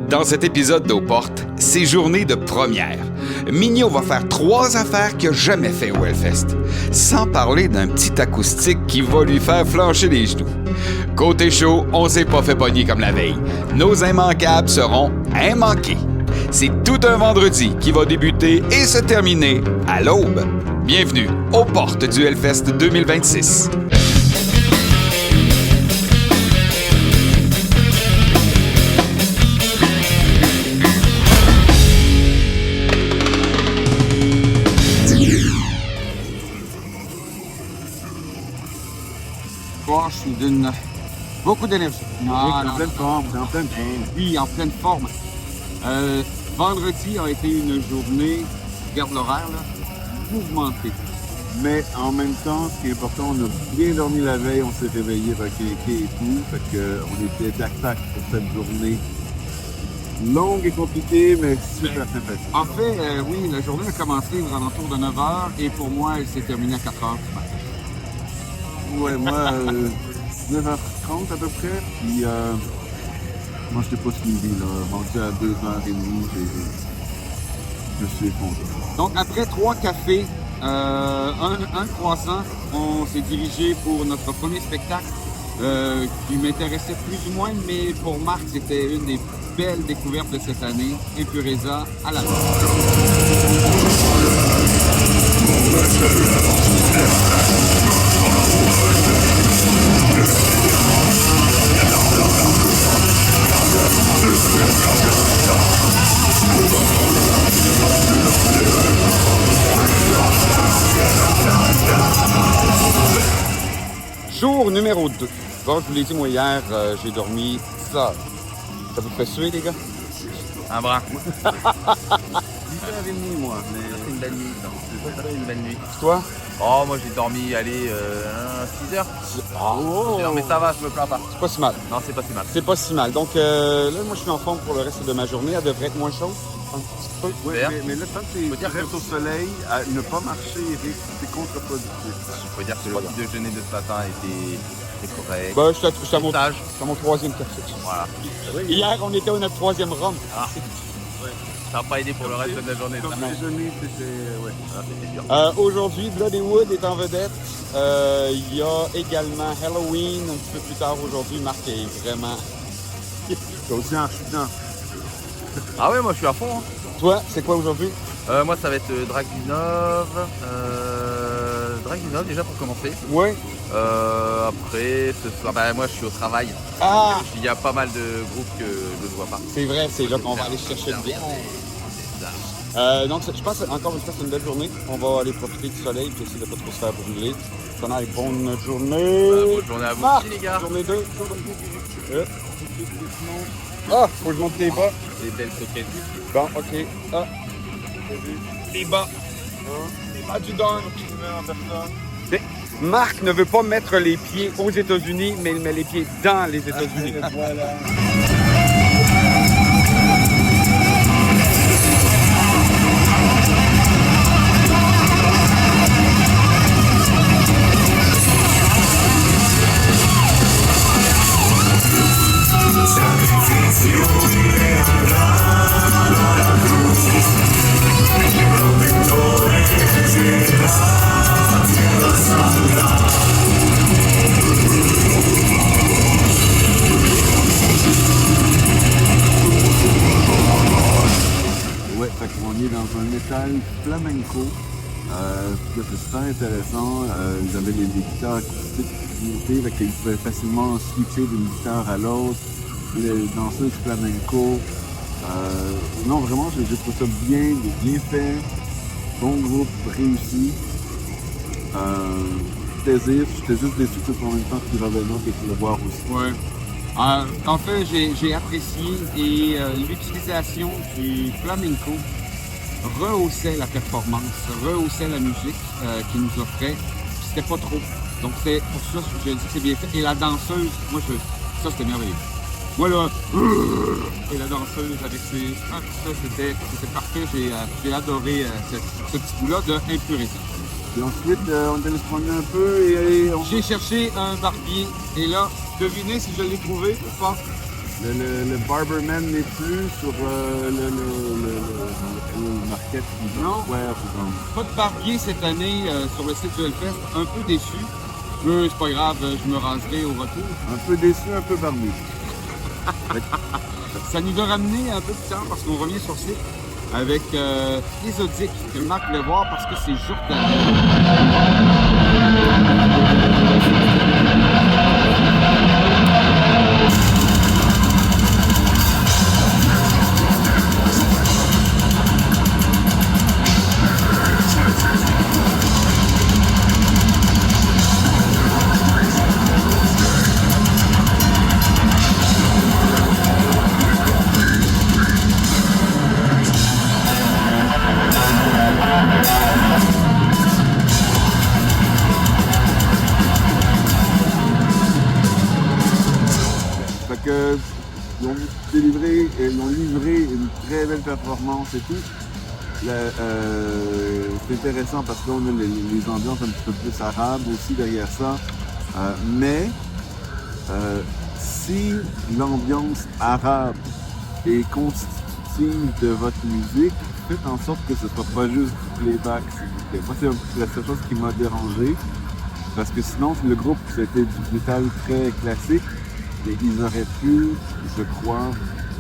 Dans cet épisode d'Aux Portes, c'est journée de première. Mignot va faire 3 affaires qu'il n'a jamais fait au Hellfest, sans parler d'un petit acoustique qui va lui faire flancher les genoux. Côté show, on s'est pas fait pogner comme la veille. Nos immanquables seront immanqués. C'est tout un vendredi qui va débuter et se terminer à l'aube. Bienvenue aux portes du Hellfest 2026. Je suis d'une beaucoup d'énergie. En pleine forme, c'est en pleine forme. Oui, en pleine forme. Vendredi a été une journée, regarde l'horaire, là, mouvementée. Mais en même temps, ce qui est important, on a bien dormi la veille, on s'est réveillé requinqué et tout. Fait qu'on était tac-tac pour cette journée longue et compliquée, mais super sympathique. En fait, oui, la journée a commencé aux alentours de 9h et pour moi, elle s'est terminée à 4h du matin. Ouais, moi, 9h30 à peu près, puis moi, je t'ai pas suivi, là. Rendu à 2h30, je me suis effondré. Donc, après 3 cafés, un croissant, on s'est dirigé pour notre premier spectacle qui m'intéressait plus ou moins, mais pour Marc, c'était une des belles découvertes de cette année, Impureza à la Jour numéro 2. Bon, je vous l'ai dit, moi, hier, j'ai dormi ça. Ça vous fait suer, les gars? Un brin. 10h30, moi, mais... C'est une belle nuit, ça. C'est une belle nuit. Toi? Oh, moi j'ai dormi, 6 heures. Oh! Mais ça va, je me plains pas. C'est pas si mal. Non, c'est pas si mal. C'est pas si mal. Donc là, moi, je suis en forme pour le reste de ma journée. Elle devrait être moins chaude. Un petit peu. Ouais, Super. mais là, tant que tu restes au soleil, à ne pas marcher, c'est contre-productif. Il faut dire que le petit déjeuner de ce matin était correct. Ben, je suis à mon Sage. 3e café. Voilà. Hier, on était à notre 3e rhum. Ah. Ça n'a pas aidé pour le reste de la journée. Comme ça. déjeuner, c'était... Ouais. Ah, c'était dur. Aujourd'hui, Bloodywood est en vedette. Il y a également Halloween un petit peu plus tard aujourd'hui. Marc est vraiment... T'as aussi un chutant. Ah ouais, moi je suis à fond. Hein. Toi, c'est quoi aujourd'hui? Moi ça va être Dragunov. Dragunov déjà pour commencer. Oui. Après, ce soir, moi je suis au travail. Ah! Il y a pas mal de groupes que je ne vois pas. C'est vrai, c'est là qu'on va aller chercher le bien. Donc, je pense encore une fois, c'est une belle journée. On va aller profiter du soleil et essayer de ne pas trop se faire brûler. Qu'on ait bonne journée. Bonne journée à vous Marc, aussi, les gars. Journée 2. Ah, faut que je monte les bas. Des belles soquettes. Bon, ok. Ah. Les bas. Les bas du don. Marc ne veut pas mettre les pieds aux États-Unis, mais il met les pieds dans les États-Unis. Voilà. Ouais, fait qu'on est dans un métal flamenco. C'est super intéressant. Ils avaient des guitares acoustiques montées, fait qu'ils pouvaient facilement switcher d'une guitare à l'autre. Les danseuses flamenco. Non, vraiment, j'ai trouvé ça bien fait. Bon groupe, réussi. Plaisir. J'étais juste déçu que ce soit en même temps que Ravenant et que le voir aussi. Ouais. En fait, j'ai apprécié et l'utilisation du flamenco rehaussait la performance, rehaussait la musique qu'il nous offrait. C'était pas trop. Donc c'est pour ça que je dis que c'est bien fait. Et la danseuse, ça c'était merveilleux. Moi là, et la danseuse avec ses... ça c'était parfait. J'ai adoré ce petit bout-là de Impureza. Et ensuite, on est allé se promener un peu et on... J'ai cherché un barbier et là, devinez si je l'ai trouvé ou pas. Le Barberman n'est plus sur le market Non. Square. Pas de barbier cette année sur le site du Hellfest, un peu déçu. Mais c'est pas grave, je me raserai au retour. Un peu déçu, un peu barbu. Ça nous a ramené un peu de temps parce qu'on revient sur site avec Exotique, que Marc voulait voir parce que c'est jordanien. Fait que ils ont livré une très belle performance et tout. C'est intéressant parce qu'on a les ambiances un petit peu plus arabes aussi derrière ça. Mais si l'ambiance arabe est constitutive de votre musique, faites en sorte que ce ne soit pas juste du playback, s'il vous plaît. Moi, c'est la seule chose qui m'a dérangé. Parce que sinon, le groupe, c'était du métal très classique. Et ils auraient pu, je crois,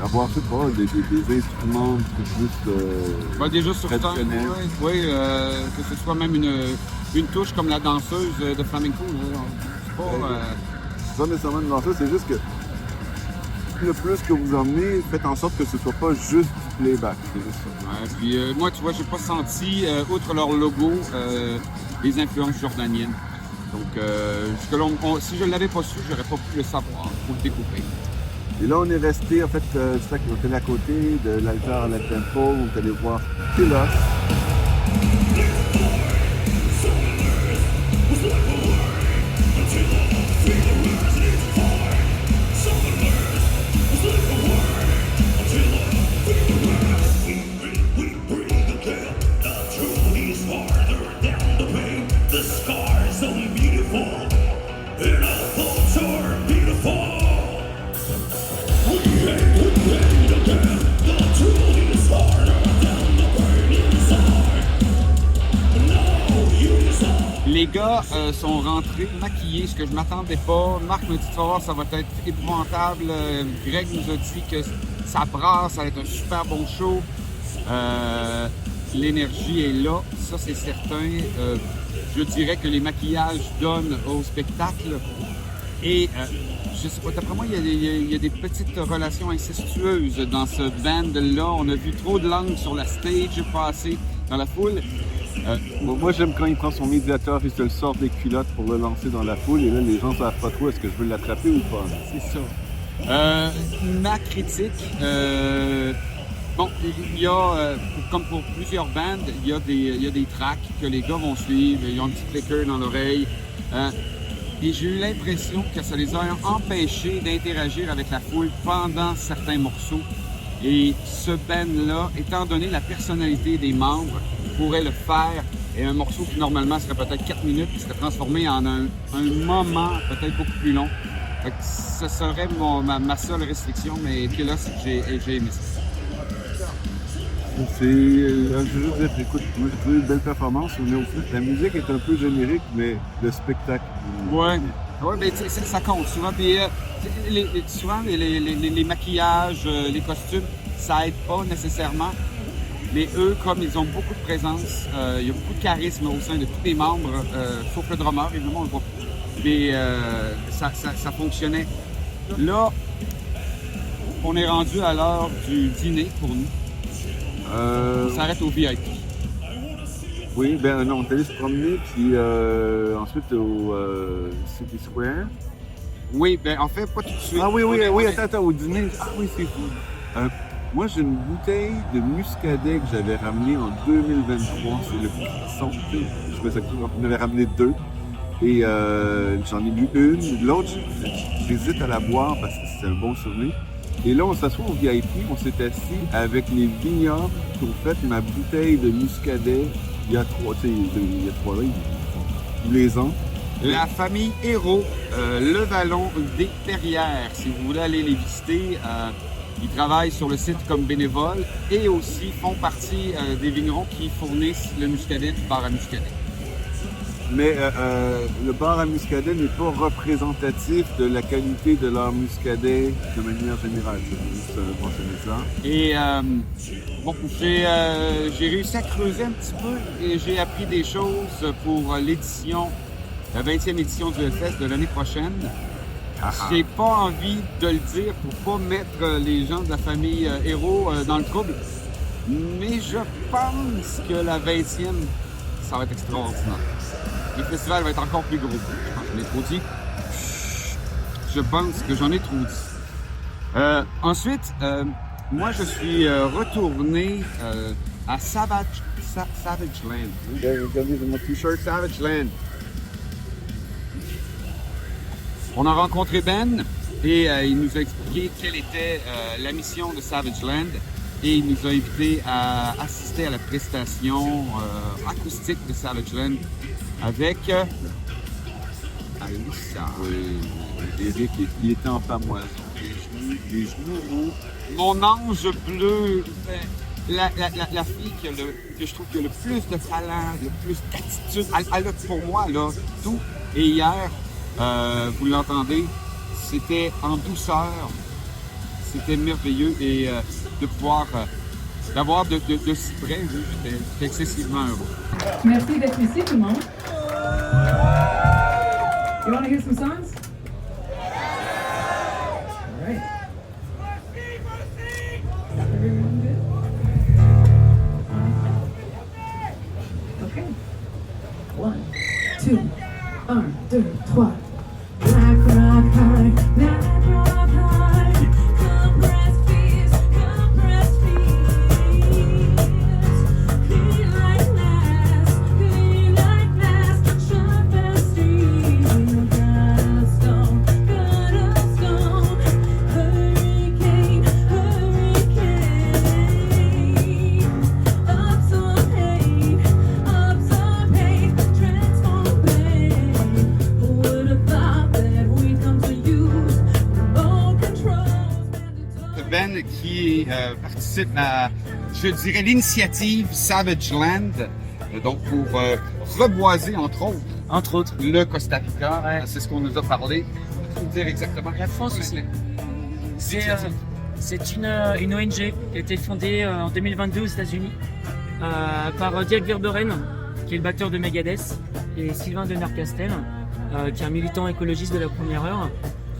avoir, je sais pas, des instruments un peu plus Déjà sur scène, traditionnels. oui, que ce soit même une touche comme la danseuse de flamenco. Là. C'est pas... C'est pas nécessairement une danseuse, c'est juste que le plus que vous emmenez, faites en sorte que ce soit pas juste du playback. C'est juste ça. Ouais, puis moi, tu vois, j'ai pas senti, outre leur logo, les influences jordaniennes. Donc, si je ne l'avais pas su, j'aurais pas pu le savoir. Faut le découvrir. Et là, on est resté, en fait, c'est ça qu'on était à côté de l'Altar à la Tempo, on est allé voir Kilos. Les gars sont rentrés maquillés, ce que je m'attendais pas. Marc me dit, tu vas voir, ça va être épouvantable. Greg nous a dit que ça brasse, ça va être un super bon show. L'énergie est là, ça c'est certain. Je dirais que les maquillages donnent au spectacle. Et je sais pas, d'après moi, il y a des petites relations incestueuses dans ce band-là. On a vu trop de langues sur la stage passer dans la foule. Moi, j'aime quand il prend son médiateur et se le sort des culottes pour le lancer dans la foule. Et là, les gens ne savent pas trop est-ce que je veux l'attraper ou pas. C'est ça. Ma critique, bon, il y a, comme pour plusieurs bandes, il y a des tracks que les gars vont suivre. Ils ont un petit clicker dans l'oreille. Et j'ai eu l'impression que ça les a empêchés d'interagir avec la foule pendant certains morceaux. Et ce band-là, étant donné la personnalité des membres, pourrait le faire. Et un morceau qui normalement serait peut-être 4 minutes, qui serait transformé en un moment peut-être beaucoup plus long. Fait que ce serait ma seule restriction, mais que là, j'ai aimé ça. Je veux juste dire, écoute, moi j'ai trouvé une belle performance, mais aussi la musique est un peu générique, mais le spectacle. Ouais, ben, ça compte souvent. Puis, souvent, les maquillages, les costumes, ça aide pas nécessairement. Mais eux, comme ils ont beaucoup de présence, il y a beaucoup de charisme au sein de tous les membres, sauf le drummer, évidemment, on le voit pas. Mais ça fonctionnait. Là, on est rendu à l'heure du dîner pour nous. On s'arrête au VIP. Oui, ben non, on est allé se promener, puis ensuite au City Square. Oui, ben en fait, pas tout de suite. Ah oui, attends, au dîner. Ah oui, c'est fou. Moi, j'ai une bouteille de muscadet que j'avais ramenée en 2023. C'est le son. Je me souviens qu'on avait ramené 2. Et j'en ai bu une. L'autre, j'hésite à la boire parce que c'est un bon souvenir. Et là, on s'assoit au VIP. On s'est assis avec les vignobles qui ont fait ma bouteille de muscadet il y a 3 ans, tous les ans. La famille Hérault, le Vallon des Perrières. Si vous voulez aller les visiter, ils travaillent sur le site comme bénévoles et aussi font partie des vignerons qui fournissent le muscadet du bar à muscadet. Mais le bar à muscadet n'est pas représentatif de la qualité de leur muscadet de manière générale. Je veux juste mentionner ça. Et bon, j'ai réussi à creuser un petit peu et j'ai appris des choses pour l'édition, la 20e édition du Hellfest de l'année prochaine. J'ai pas envie de le dire pour pas mettre les gens de la famille Hérault dans le trouble, mais je pense que la 20e, ça va être extraordinaire. Le festival va être encore plus gros. Je pense que j'en ai trop dit. Je pense que j'en ai trop dit. Ensuite, moi, je suis retourné à Savage Land. Regardez mon t-shirt Savage Land. On a rencontré Ben et il nous a expliqué quelle était la mission de Savage Land et il nous a invités à assister à la prestation acoustique de Savage Land avec Alissa. Oui, Eric, il était en pamoison. Les genoux roux. Mon ange bleu, la fille que je trouve qui a le plus de talent, le plus d'attitude. Elle a pour moi là, tout. Et hier, vous l'entendez, c'était en douceur, c'était merveilleux et de pouvoir l'avoir de si près, j'étais excessivement heureux. Merci d'être ici tout le monde. You want to hear some songs? All right. Everyone good? Okay. 1, 2, 1, 2, 3. Black rock high, black rock high. Compressed fears, compressed fears. Clean like glass, sharp as steel. Got a stone, hurricane, hurricane. Ups on pain, transform pain. Who would have thought that we'd come to use remote controls? Ben qui participe à, je dirais, l'initiative Savage Land, donc pour reboiser, entre autres, le Costa Rica. Ouais. C'est ce qu'on nous a parlé. Tu peux nous dire exactement? La France aussi. C'est une ONG qui a été fondée en 2022 aux États-Unis par Dirk Verberen, qui est le batteur de Megadeth, et Sylvain Demercastel, qui est un militant écologiste de la première heure.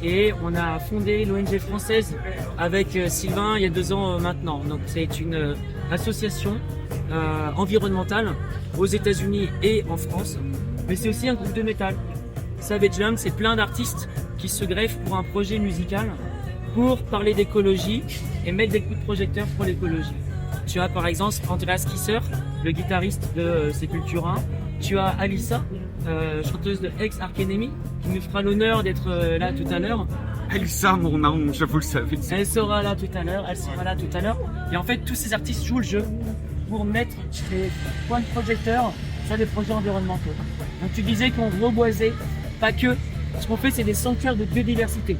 Et on a fondé l'ONG française avec Sylvain il y a 2 ans maintenant. Donc c'est une association environnementale aux États-Unis et en France. Mais c'est aussi un groupe de métal. Savage Land, c'est plein d'artistes qui se greffent pour un projet musical pour parler d'écologie et mettre des coups de projecteur pour l'écologie. Tu as par exemple Andreas Kisser, le guitariste de Sepultura. Tu as Alissa, chanteuse de Ex-Arch Enemy, qui nous fera l'honneur d'être là tout à l'heure. Alissa, mon ange, vous le savez. Elle sera là tout à l'heure, Et en fait, tous ces artistes jouent le jeu pour mettre des points de projecteur sur des projets environnementaux. Donc tu disais qu'on reboisait, pas que. Ce qu'on fait, c'est des sanctuaires de biodiversité.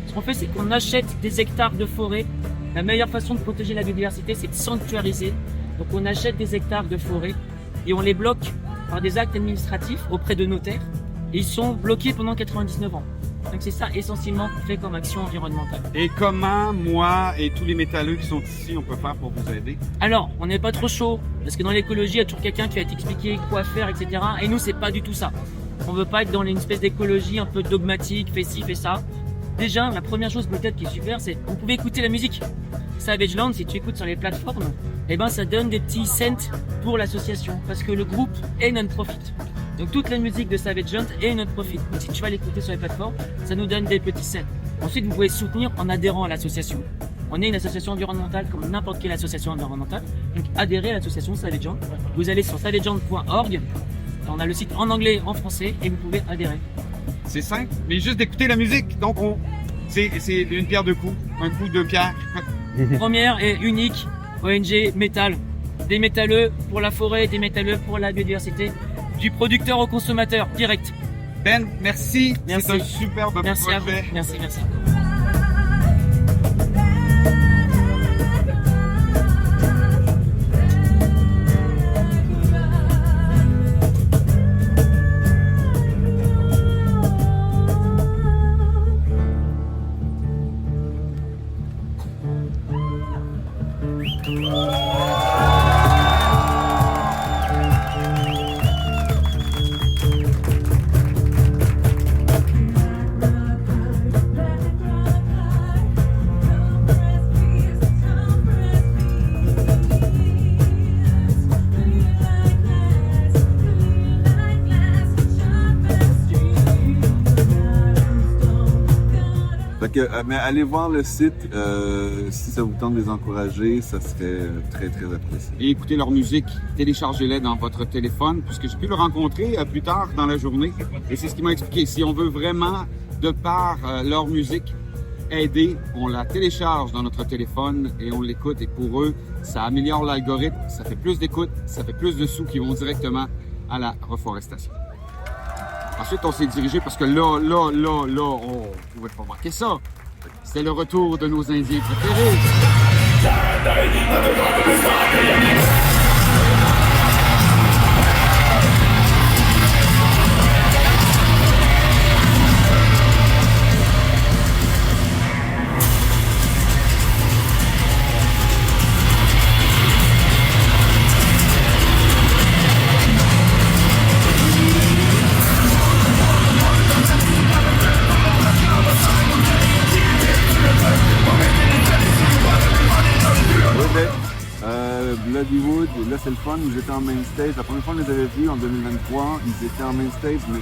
Ce qu'on fait, c'est qu'on achète des hectares de forêt. La meilleure façon de protéger la biodiversité, c'est de sanctuariser. Donc on achète des hectares de forêt et on les bloque par des actes administratifs auprès de notaires. Et ils sont bloqués pendant 99 ans. Donc c'est ça essentiellement qu'on fait comme action environnementale. Et comment, moi et tous les métalleux qui sont ici, on peut faire pour vous aider? Alors, on n'est pas trop chaud, parce que dans l'écologie, il y a toujours quelqu'un qui va t'expliquer quoi faire, etc. Et nous, c'est pas du tout ça. On veut pas être dans une espèce d'écologie un peu dogmatique, fais ci, fais ça. Déjà, la première chose peut-être qui est super, c'est vous pouvez écouter la musique. Savage Land, si tu écoutes sur les plateformes, eh ben ça donne des petits cents pour l'association, parce que le groupe est non-profit. Donc toute la musique de Savage Land est non-profit. Donc si tu vas l'écouter sur les plateformes, ça nous donne des petits cents. Ensuite, vous pouvez soutenir en adhérant à l'association. On est une association environnementale comme n'importe quelle association environnementale. Donc adhérez à l'association Savage Land. Vous allez sur savageland.org. On a le site en anglais, en français, et vous pouvez adhérer. C'est simple, mais juste d'écouter la musique. Donc c'est une pierre deux coups, un coup de pierre. Première et unique ONG métal. Des métalleux pour la forêt, des métalleux pour la biodiversité. Du producteur au consommateur, direct. Ben, merci. Merci. C'est un superbe Merci à vous. projet. Merci, merci. Fait que, mais allez voir le site, si ça vous tente de les encourager, ça serait très très apprécié. Et écoutez leur musique, téléchargez-les dans votre téléphone, puisque j'ai pu le rencontrer plus tard dans la journée. Et c'est ce qu'il m'a expliqué. Si on veut vraiment, de par leur musique, aider, on la télécharge dans notre téléphone et on l'écoute. Et pour eux, ça améliore l'algorithme, ça fait plus d'écoute, ça fait plus de sous qui vont directement à la reforestation. Ensuite, on s'est dirigé parce que là, on pouvait pas manquer ça. C'est le retour de nos Indiens préférés. Bloodywood, là c'est le fun, ils étaient en main stage. La première fois qu'on les avait vus en 2023, ils étaient en main stage, mais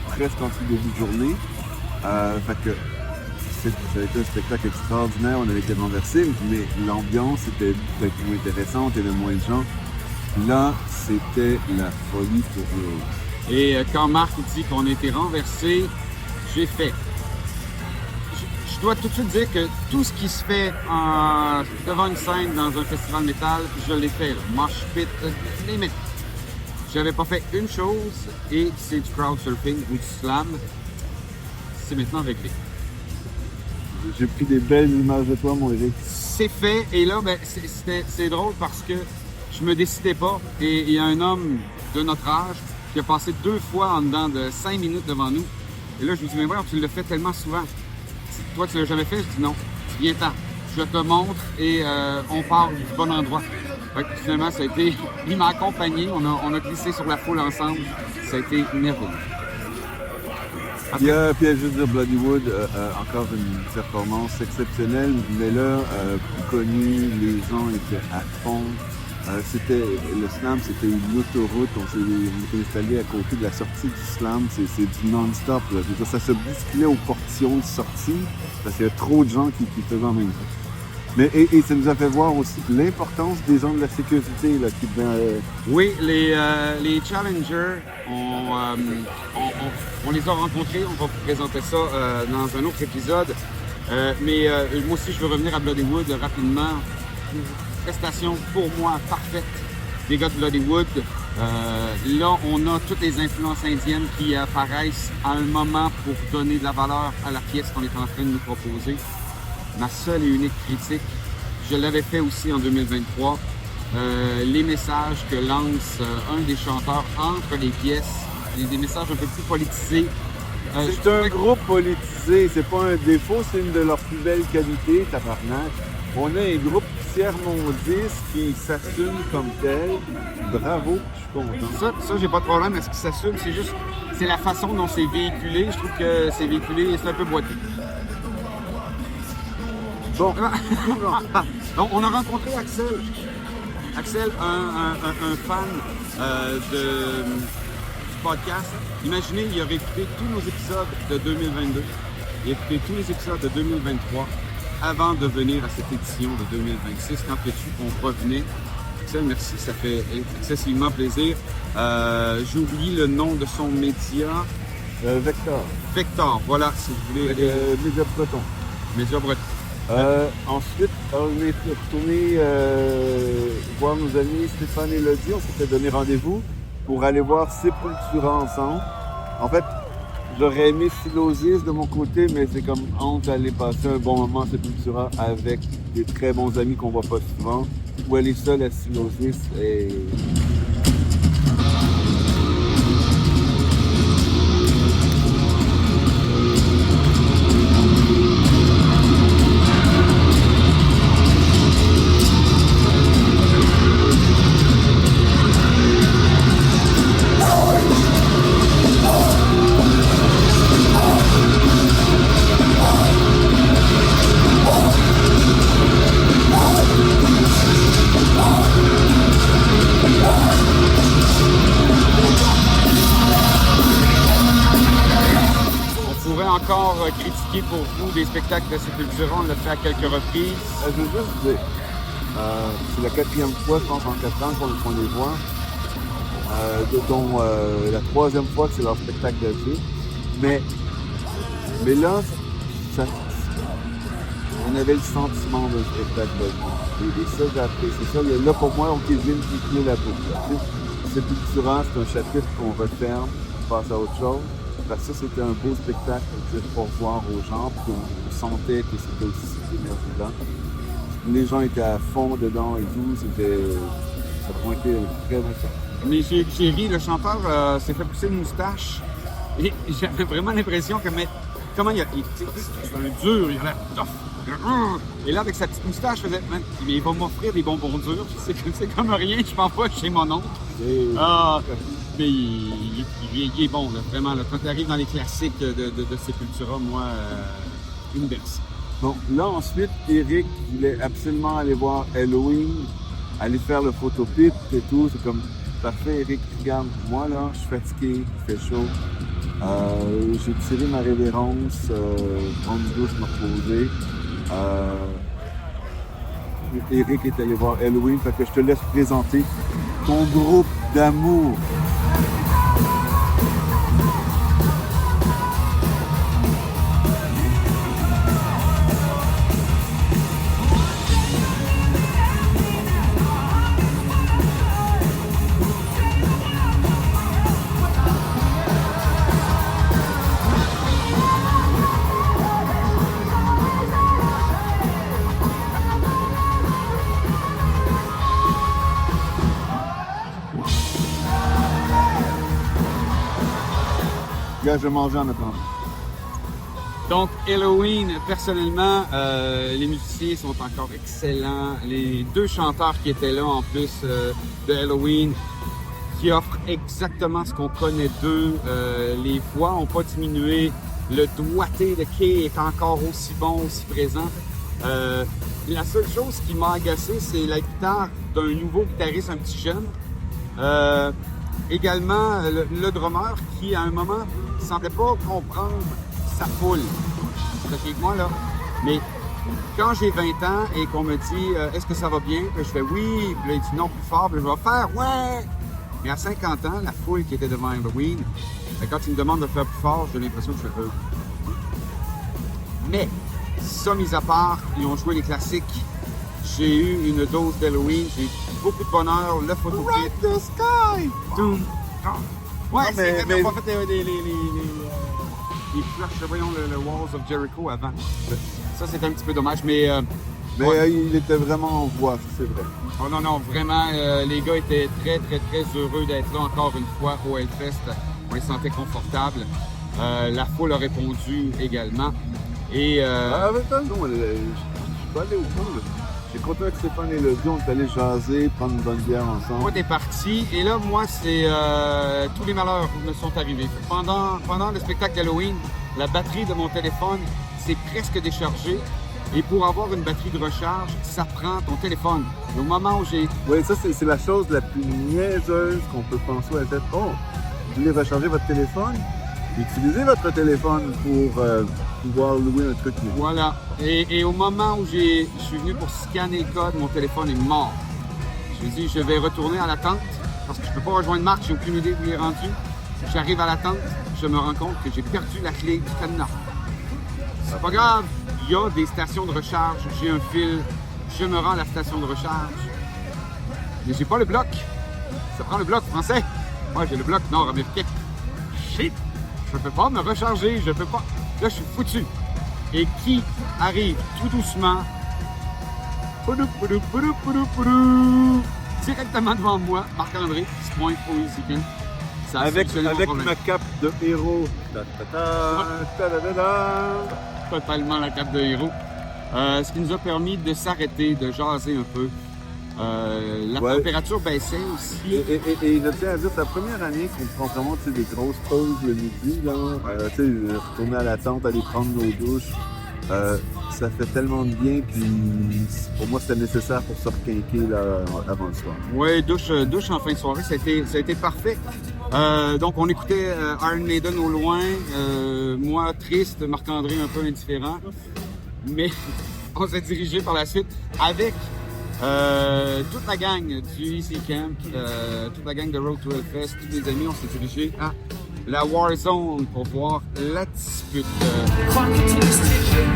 presque en tout début de journée. Fait que ça a été un spectacle extraordinaire, on avait été renversés, mais l'ambiance était peut-être moins intéressante, il y avait moins de gens. Là, c'était la folie pour eux. Et quand Marc dit qu'on a été renversé, j'ai fait. Je dois tout de suite dire que tout ce qui se fait devant une scène dans un festival métal, je l'ai fait. Mosh pit, limite. J'avais pas fait une chose et c'est du crowdsurfing ou du slam. C'est maintenant réglé. J'ai pris des belles images de toi, mon Eric. C'est fait et là, ben, c'est drôle parce que je me décidais pas et il y a un homme de notre âge qui a passé 2 fois en dedans de 5 minutes devant nous. Et là, je lui dis, mais voyons, tu le fais tellement souvent. Toi, tu l'as jamais fait? Je dis non. Viens-t'en. Je te montre et on part du bon endroit. Fait que finalement, ça a été... Il m'a accompagné. On a glissé sur la foule ensemble. Ça a été merveilleux. Puis à juste dire Bloodywood, encore une performance exceptionnelle, mais là, plus connu, les gens étaient à fond. Le slam, c'était une autoroute, on s'est installé à côté de la sortie du slam, c'est du non-stop. Là. Je veux dire, ça se bousculait aux portions de sortie, parce qu'il y a trop de gens qui faisaient en même temps. Mais, et ça nous a fait voir aussi l'importance des gens de la sécurité là, qui devaient... Oui, les challengers, on les a rencontrés, on va vous présenter ça dans un autre épisode. Mais moi aussi, je veux revenir à Bloodywood rapidement. Prestation pour moi parfaite des gars de Bloodywood. Là, on a toutes les influences indiennes qui apparaissent à un moment pour donner de la valeur à la pièce qu'on est en train de nous proposer. Ma seule et unique critique, je l'avais fait aussi en 2023, les messages que lance un des chanteurs entre les pièces, des messages un peu plus politisés. C'est un groupe politisé, c'est pas un défaut, c'est une de leurs plus belles qualités, tabarnak. On a un groupe tiers-mondiste qui s'assume comme tel. Bravo, je suis content. Ça, j'ai pas de problème à ce qu'il s'assume, c'est la façon dont c'est véhiculé. Je trouve que c'est véhiculé, c'est un peu boiteux. Bon. Donc, on a rencontré Axel. Axel, un fan du podcast. Imaginez, il a réécouté tous nos épisodes de 2022. Il a écouté tous les épisodes de 2023 avant de venir à cette édition de 2026. Quand on revenait. Axel, merci, ça fait excessivement plaisir. J'oublie le nom de son média. Vector. Vector, voilà, si vous voulez. Média Breton. Média Breton. Ensuite, on est retourné voir nos amis Stéphane et Elodie. On s'était donné rendez-vous pour aller voir Sepultura ensemble. En fait, J'aurais aimé Sylosis de mon côté, mais c'est comme honte d'aller passer un bon moment à Sepultura avec des très bons amis qu'on voit pas souvent, ou aller seul à Sylosis et... On pourrait encore critiquer pour vous des spectacles de Sepultura, on l'a fait à quelques reprises. Je veux juste dire, c'est la 4e fois, je pense, en 4 ans qu'on les voit. Dont la 3e fois que c'est leur spectacle de vie. Mais là, on avait le sentiment d'un spectacle de vie. Et ça, j'ai apprécié ça. Là, pour moi, on vient de boucler la boucle. Sepultura, c'est un chapitre qu'on referme, on passe à autre chose. Parce que ça, c'était un beau spectacle pour voir aux gens, puis on sentait que c'était aussi énervant. Les gens étaient à fond dedans et tout, ça pointait très bien. Mais Chéri, le chanteur, s'est fait pousser une moustache. Et j'avais vraiment l'impression que, mais comment c'est un dur, il a l'air tough. Et là, avec sa petite moustache, je faisais, mais il va m'offrir des bonbons durs. C'est comme rien, je m'en vais chez mon oncle. Mais il est bon, là, vraiment. Là. Quand tu arrives dans les classiques de Sepultura, moi, une berce. Bon, là, ensuite, Eric voulait absolument aller voir Halloween, aller faire le photopit et tout. C'est comme, parfait, Eric, regarde, moi, là, je suis fatigué, il fait chaud. J'ai tiré ma révérence, prendre une douche, me reposer. Eric est allé voir Halloween, fait que je te laisse présenter ton groupe d'amour. Là, je vais manger en attendant. Donc, Halloween, personnellement, les musiciens sont encore excellents. Les 2 chanteurs qui étaient là, en plus de Halloween, qui offrent exactement ce qu'on connaît d'eux. Les voix n'ont pas diminué. Le doigté de Kay est encore aussi bon, aussi présent. La seule chose qui m'a agacé, c'est la guitare d'un nouveau guitariste, un petit jeune. Également, le drummer qui, à un moment, ne semblait pas comprendre sa foule. C'est avec moi, là. Mais quand j'ai 20 ans et qu'on me dit « Est-ce que ça va bien? » Puis je fais « Oui. » Puis là, il dit « Non, plus fort. » Puis je vais faire « Ouais. » Mais à 50 ans, la foule qui était devant Halloween, quand il me demande de faire plus fort, j'ai l'impression que je fais Mais, ça mis à part, ils ont joué les classiques. J'ai eu une dose d'Halloween, j'ai eu beaucoup de bonheur, le photoclip. Red the sky! Doom. Ouais, mais- c'est vrai qu'on a fait les flashs, voyons, le Walls of Jericho avant. Ça, c'était un petit peu dommage, mais... Mais ouais. il était vraiment en voix, c'est vrai. Oh non, non, vraiment, les gars étaient très, très, très heureux d'être là encore une fois au Hellfest. On les sentait confortables. La foule a répondu également. Et... Avec toi, non, je suis pas allé au fond, là. J'ai continué avec Stéphane et Elodie, on est allé jaser, prendre une bonne bière ensemble. Moi, t'es parti. Et là, moi, c'est tous les malheurs me sont arrivés. Pendant le spectacle d'Halloween, la batterie de mon téléphone s'est presque déchargée. Et pour avoir une batterie de recharge, ça prend ton téléphone. Et au moment où j'ai... Oui, ça, c'est la chose la plus niaiseuse qu'on peut penser. Elle fait, oh, vous voulez recharger votre téléphone? Utilisez votre téléphone pour pouvoir louer un truc. Voilà. Et au moment où je suis venu pour scanner le code, mon téléphone est mort. Je me dis, je vais retourner à la tente parce que je peux pas rejoindre Marc, j'ai aucune idée où il est rendu. J'arrive à la tente, je me rends compte que j'ai perdu la clé du cadenas. C'est pas grave, il y a des stations de recharge, j'ai un fil, je me rends à la station de recharge. Mais j'ai pas le bloc. Ça prend le bloc français. Moi, j'ai le bloc nord-américain. Shit! je peux pas me recharger, je peux pas. Là, je suis foutu. Et qui arrive tout doucement, poudou, poudou, poudou, poudou, poudou, directement devant moi, Marc-André, qui se pointe au Easy Camp. Ça Avec absolument pas de problème. ma cape de héros. Totalement la cape de héros. Ce qui nous a permis de s'arrêter, de jaser un peu. La Ouais. température baissait aussi. Et je tiens à dire, c'est la première année qu'on prend vraiment des grosses pauses le midi. Là. Retourner à la tente, aller prendre nos douches. Ça fait tellement de bien. Puis pour moi, c'était nécessaire pour se requinquer là, avant le soir. Oui, douche en fin de soirée, ça a été parfait. Donc, on écoutait Iron Maiden au loin. Moi, triste, Marc-André un peu indifférent. Mais on s'est dirigé par la suite avec toute la gang du Easy Camp, toute la gang de Road to Hellfest, tous les amis, on s'est dirigé à la Warzone pour voir la dispute. Clock continues ticking,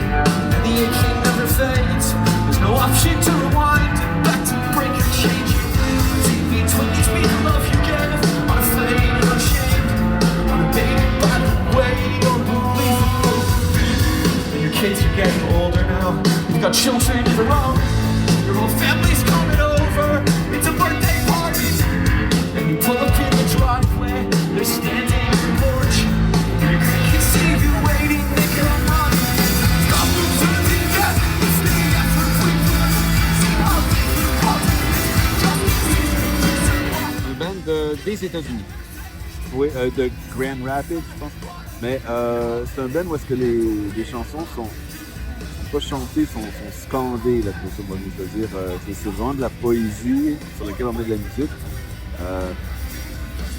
the aching never fades. There's no option to rewind, back to the break or change it. TV 20 me the love you gave, unafraid, unashamed, unabated by the way unbelievable. And your kids are getting older now, you've got children of your own. Your whole family's coming over, it's a birthday party. And you pull up in the driveway, they're standing on the porch. And your grandkids see you waiting, they come running. Stop the turning back, stay after we run. See how they Un band des États-Unis. Oui, de Grand Rapids, je pense. Mais c'est un band où est-ce que les chansons sont pas chantées, sont scandées, là, grosso modo. C'est-à-dire, c'est vraiment de la poésie sur laquelle on met de la musique.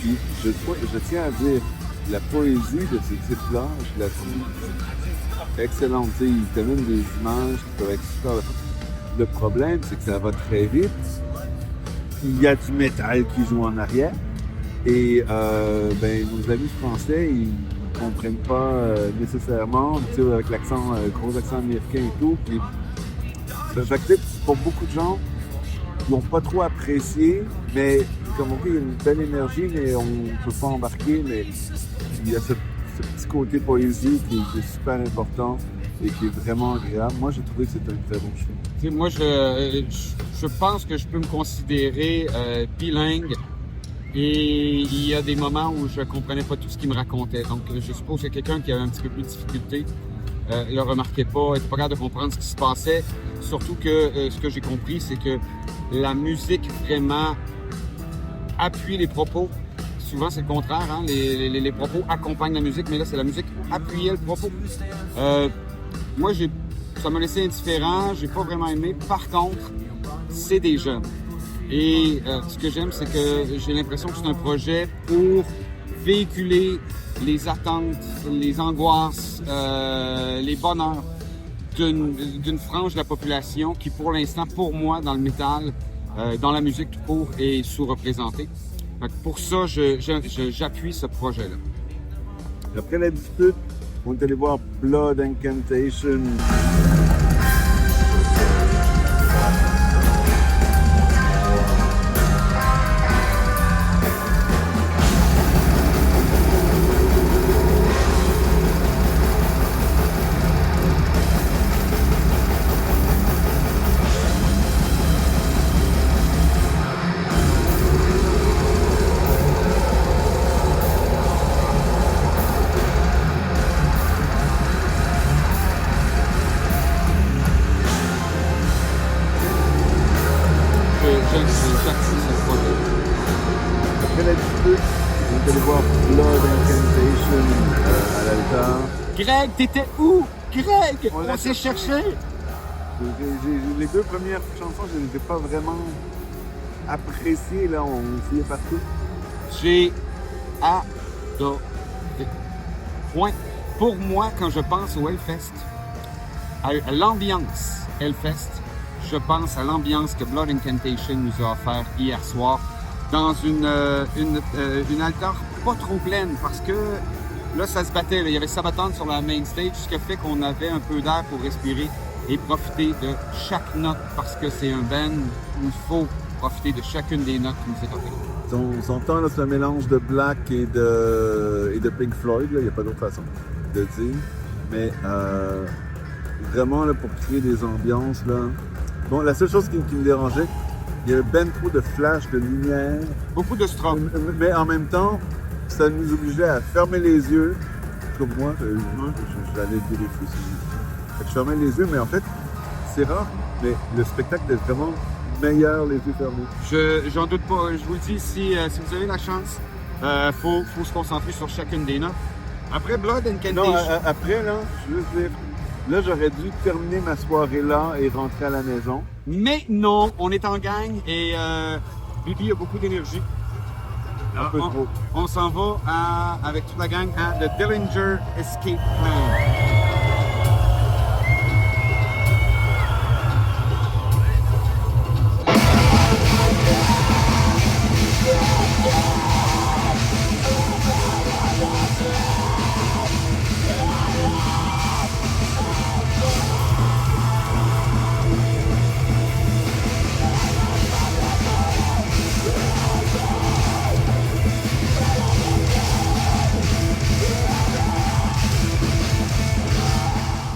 Puis, je tiens à dire, la poésie de ce type-là, je la trouve excellente. Tu sais, ils te donnent des images qui peuvent être super. Le problème, c'est que ça va très vite. Il y a du métal qui joue en arrière. Et nos amis français, ils comprennent pas nécessairement, tu sais, avec l'accent, gros accent américain et tout. Puis, fait que, pour beaucoup de gens, ils n'ont pas trop apprécié, mais comme on dit, il y a une belle énergie, mais on ne peut pas embarquer, mais il y a ce petit côté poésie qui est super important et qui est vraiment agréable. Moi, j'ai trouvé que c'était un très bon choix. Tu sais, moi, je pense que je peux me considérer bilingue. Et il y a des moments où je comprenais pas tout ce qu'il me racontait. Donc, je suppose que quelqu'un qui avait un petit peu plus de difficulté le remarquait pas, était pas capable de comprendre ce qui se passait. Surtout que ce que j'ai compris, c'est que la musique vraiment appuie les propos. Souvent, c'est le contraire, hein? Les propos accompagnent la musique, mais là, c'est la musique appuyait le propos. Moi, ça m'a laissé indifférent, j'ai pas vraiment aimé. Par contre, c'est des jeunes. Et ce que j'aime, c'est que j'ai l'impression que c'est un projet pour véhiculer les attentes, les angoisses, les bonheurs d'une frange de la population qui, pour l'instant, pour moi, dans le métal, dans la musique tout court, est sous-représentée. Pour ça, j'appuie ce projet-là. Après la dispute, on est allé voir Blood Incantation. Après la dispute, on est allé voir Blood Incantation à l'altar. Greg, t'étais où? Greg, On l'a on s'est cherché. Les deux premières chansons, je ne les ai pas vraiment appréciées. Là, on essayait partout. J'ai adoré. Point. Pour moi, quand je pense au Hellfest, à l'ambiance Hellfest, je pense à l'ambiance que Blood Incantation nous a offert hier soir dans une altar pas trop pleine parce que là, ça se battait. Là. Il y avait Sabaton sur la main stage, ce qui a fait qu'on avait un peu d'air pour respirer et profiter de chaque note parce que c'est un band où il faut profiter de chacune des notes qui nous est offerte. On s'entend, là, c'est un mélange de Black et de Pink Floyd, là, il n'y a pas d'autre façon de dire. Mais vraiment, là, pour créer des ambiances, là... Bon, la seule chose qui me dérangeait, il y avait ben trop de flash, de lumière, Beaucoup de strophes. mais en même temps, ça nous obligeait à fermer les yeux. Comme moi, j'allais dire des fous. Fait que je fermais les yeux, mais en fait, c'est rare, mais le spectacle est vraiment meilleur les yeux fermés. J'en doute pas. Je vous le dis, si vous avez la chance, faut se concentrer sur chacune des notes. Après Blood and Non, Incantation, après, là, je veux dire, là, j'aurais dû terminer ma soirée là et rentrer à la maison. mais non, on est en gang et Bibi a beaucoup d'énergie. Un peu trop. On s'en va avec toute la gang à The Dillinger Escape Plan.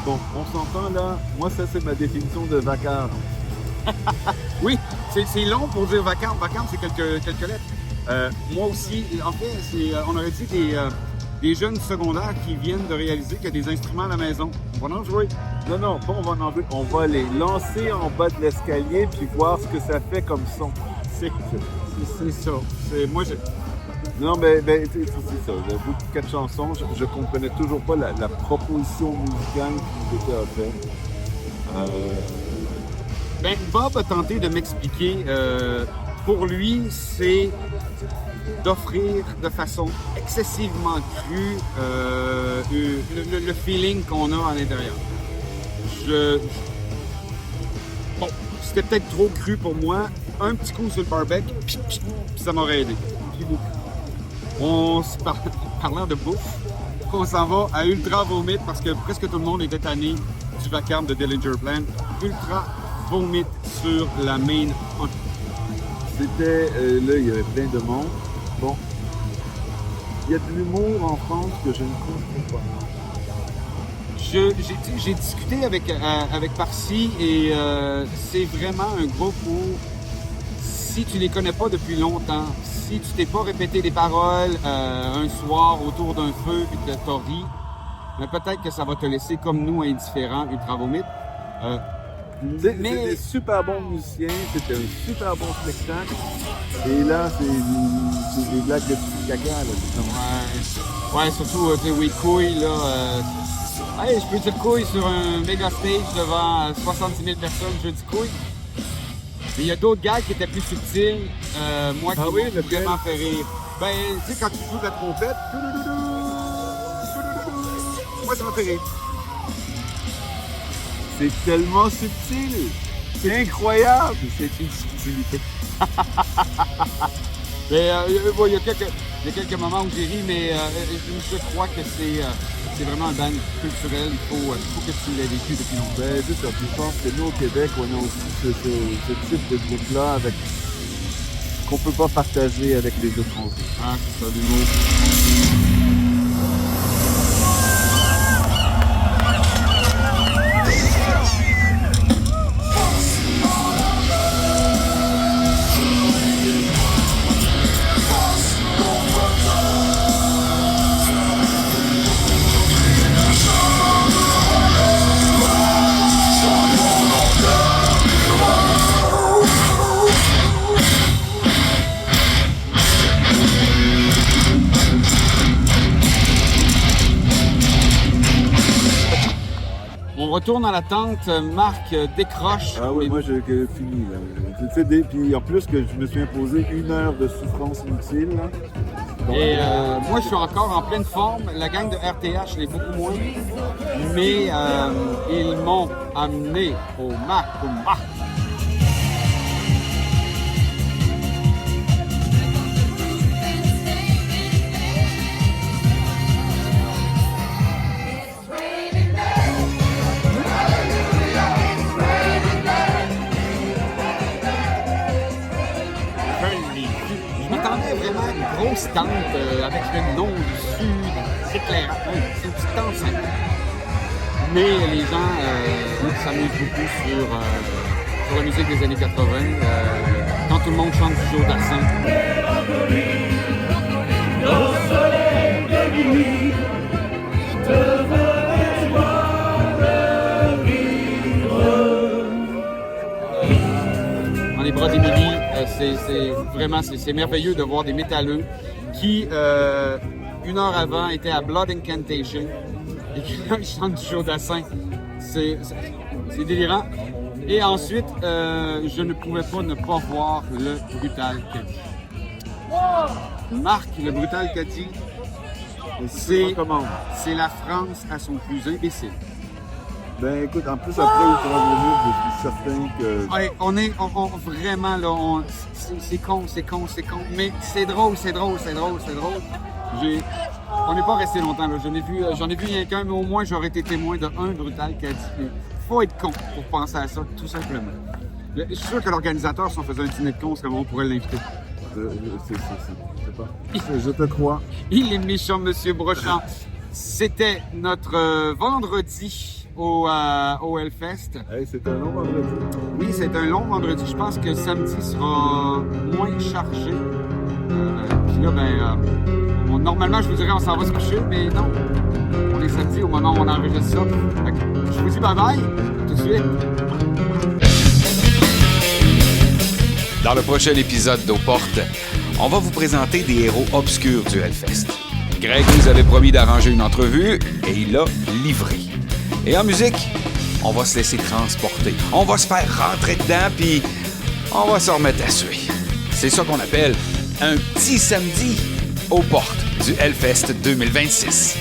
Bon, on s'entend là, moi ça c'est ma définition de vacarme. Oui, c'est long pour dire vacarme. Vacarme, c'est quelques lettres. Moi aussi, en fait, on aurait dit des jeunes secondaires qui viennent de réaliser qu'il y a des instruments à la maison. On va en jouer. Non, pas on va en jouer, on va les lancer en bas de l'escalier puis voir ce que ça fait comme son. C'est ça. Moi, Non, mais c'est ça. Au bout de 4 chansons, je comprenais toujours pas la proposition musicale qui nous était offerte. Bob a tenté de m'expliquer. Pour lui, c'est d'offrir de façon excessivement crue le feeling qu'on a à l'intérieur. Bon, c'était peut-être trop cru pour moi. Un petit coup sur le barbecue, puis ça m'aurait aidé. Parlant de bouffe, on s'en va à Ultra Vomit parce que presque tout le monde était tanné du vacarme de Dillinger Plan. Ultra Vomit sur la main. C'était, là, il y avait plein de monde. Bon, il y a de l'humour en France que je ne comprends pas. J'ai discuté avec Parsi et c'est vraiment un groupe où si tu les connais pas depuis longtemps, si tu t'es pas répété des paroles un soir autour d'un feu et que t'as ri, mais peut-être que ça va te laisser comme nous indifférents, Ultra Vomit. C'est des super bons musiciens, c'était un super bon spectacle. Et là, c'est des blagues de petits caca, là. Ouais, surtout, tu sais, oui, couille, là. Hey, je peux dire couille sur un méga stage devant 70 000 personnes, je dis couille. Mais il y a d'autres gars qui étaient plus subtils, moi qui m'ont vraiment fait rire. Ben, tu sais, quand tu joues de la trompette, moi ça m'a fait rire. C'est tellement subtil! C'est incroyable! C'est une subtilité. Mais il y a quelques moments où j'ai ri, mais je crois que c'est vraiment un band culturel. Il faut que tu l'aies vécu depuis longtemps. Ben, c'est ça. Puis je pense que nous, au Québec, on a aussi ce type de groupe-là qu'on peut pas partager avec les étrangers. Ah, c'est ça, l'humour. On retourne à la tente, Marc décroche. Ah oui, moi j'ai fini là. Tu sais, puis en plus que je me suis imposé 1 heure de souffrance inutile. Là. Donc, Et moi, je suis encore en pleine forme. La gang de RTH l'est beaucoup moins. Mais ils m'ont amené au Marc. grosse tente avec le nom dessus, c'est clair, c'est une petite tente simple. Mais les gens s'amusent beaucoup sur la musique des années 80, quand tout le monde chante du Joe Dassin. Dans les bras d'Émilie, c'est merveilleux de voir des métalleux qui, une heure avant, étaient à Blood Incantation et qui chantent du Joe Dassin. C'est délirant. Et ensuite, je ne pouvais pas ne pas voir le Brutal Caddy. Marc, le Brutal Caddy, c'est la France à son plus imbécile. Ben écoute, en plus après il faudra venir, je suis certain que... Ouais, on vraiment là, c'est con, mais c'est drôle. On n'est pas resté longtemps là, j'en ai vu rien qu'un, mais au moins j'aurais été témoin d'un Brutal Caddy. Faut être con pour penser à ça, tout simplement. Je suis sûr que l'organisateur, si on faisait un dîner de cons, comment on pourrait l'inviter? Je sais pas. Je te crois. Il est méchant, Monsieur Brochant. C'était notre vendredi au Hellfest. Hey, c'est un long vendredi. Oui, c'est un long vendredi. Je pense que samedi sera moins chargé. Puis là, normalement, je vous dirais on s'en va se coucher, mais non. On est samedi au moment où on enregistre ça. Fait que je vous dis bye-bye, tout de suite. Dans le prochain épisode d'Aux Portes, on va vous présenter des héros obscurs du Hellfest. Greg nous avait promis d'arranger une entrevue et il l'a livré. Et en musique, on va se laisser transporter. On va se faire rentrer dedans puis on va se remettre à suer. C'est ça qu'on appelle un petit samedi aux portes du Hellfest 2026.